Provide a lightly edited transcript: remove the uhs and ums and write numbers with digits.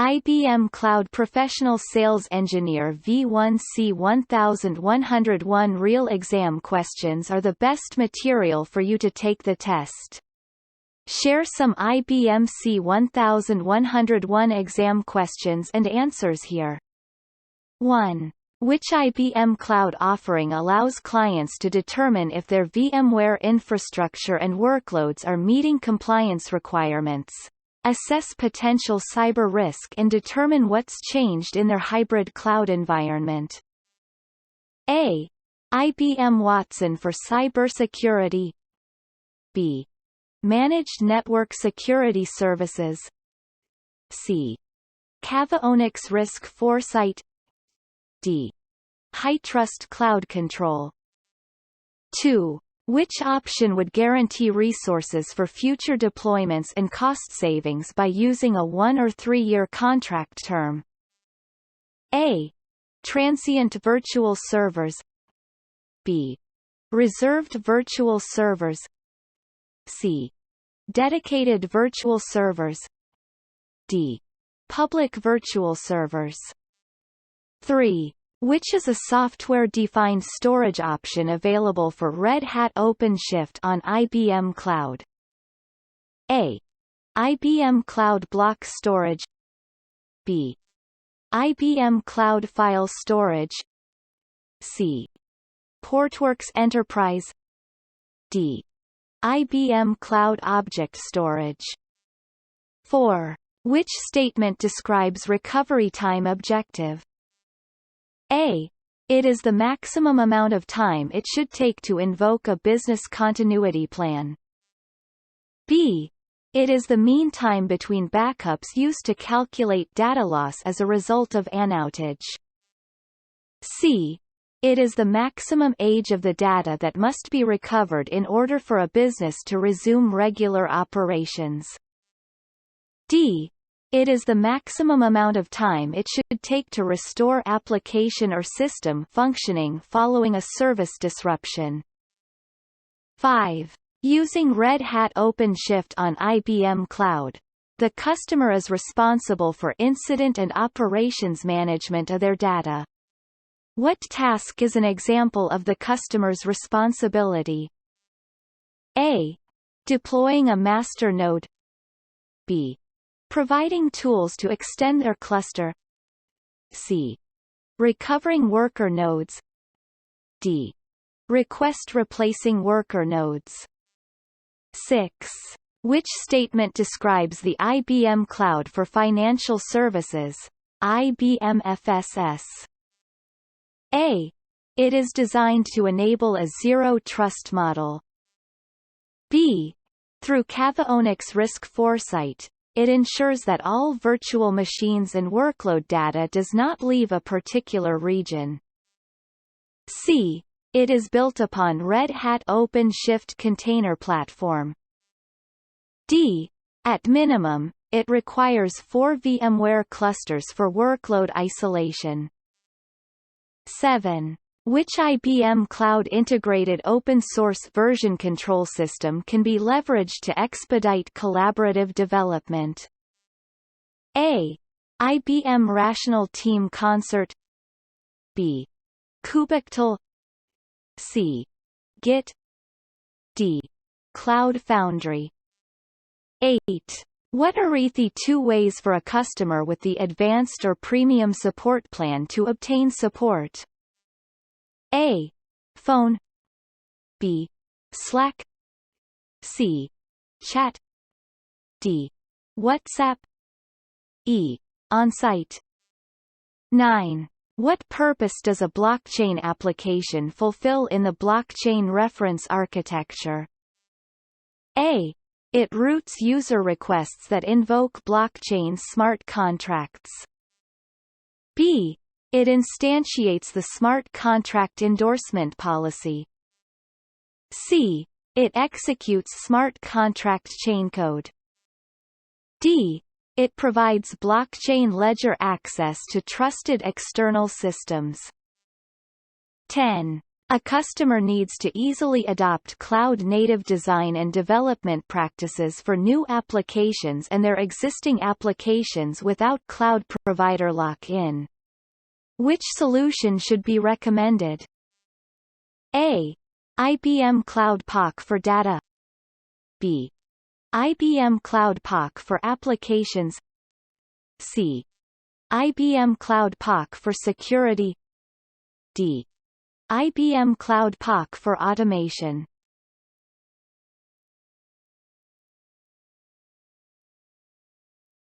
IBM Cloud Professional Sales Engineer V1 C1000-101 Real exam questions are the best material for you to take the test. Share some IBM C1000-101 exam questions and answers here. 1. Which IBM Cloud offering allows clients to determine if their VMware infrastructure and workloads are meeting compliance requirements, assess potential cyber risk and determine what's changed in their hybrid cloud environment? A. IBM Watson for Cybersecurity. B. Managed Network Security Services. C. Caveonix RiskForesight. D. Hytrust Cloud Control. 2. Which option would guarantee resources for future deployments and cost savings by using a 1- or 3-year contract term? A. Transient virtual servers. B. Reserved virtual servers. C. Dedicated virtual servers. D. Public virtual servers. 3. Which is a software-defined storage option available for Red Hat OpenShift on IBM Cloud? A. IBM Cloud Block Storage. B. IBM Cloud File Storage. C. Portworx Enterprise. D. IBM Cloud Object Storage. 4. Which statement describes recovery time objective? A. It is the maximum amount of time it should take to invoke a business continuity plan. B. It is the mean time between backups used to calculate data loss as a result of anoutage. C. It is the maximum age of the data that must be recovered in order for a business to resume regular operations. D. It is the maximum amount of time it should take to restore application or system functioning following a service disruption. 5. Using Red Hat OpenShift on IBM Cloud, the customer is responsible for incident and operations management of their data. What task is an example of the customer's responsibility? A. Deploying a master node. B. Providing tools to extend their cluster. C. Recovering worker nodes. D. Request replacing worker nodes. 6. Which statement describes the IBM Cloud for Financial Services IBM FSS? A. It is designed to enable a zero-trust model. B. Through Caveonix RiskForesight, it ensures that all virtual machines and workload data does not leave a particular region. C. It is built upon Red Hat OpenShift container platform. D. At minimum, it requires 4 VMware clusters for workload isolation. 7. Which IBM Cloud integrated open-source version control system can be leveraged to expedite collaborative development? A. IBM Rational Team Concert. B. Kubectl. C. Git. D. Cloud Foundry. 8. What arethe 2 ways for a customer with the advanced or premium support plan to obtain support? A. Phone. B. Slack. C. Chat. D. WhatsApp. E. On-site. 9. What purpose does a blockchain application fulfill in the blockchain reference architecture? A. It routes user requests that invoke blockchain smart contracts. B. It instantiates the smart contract endorsement policy. C. It executes smart contract chaincode. D. It provides blockchain ledger access to trusted external systems. 10. A customer needs to easily adopt cloud-native design and development practices for new applications and their existing applications without cloud provider lock-in. Which solution should be recommended? A. IBM Cloud Pak for data. B. IBM Cloud Pak for applications. C. IBM Cloud Pak for security. D. IBM Cloud Pak for automation.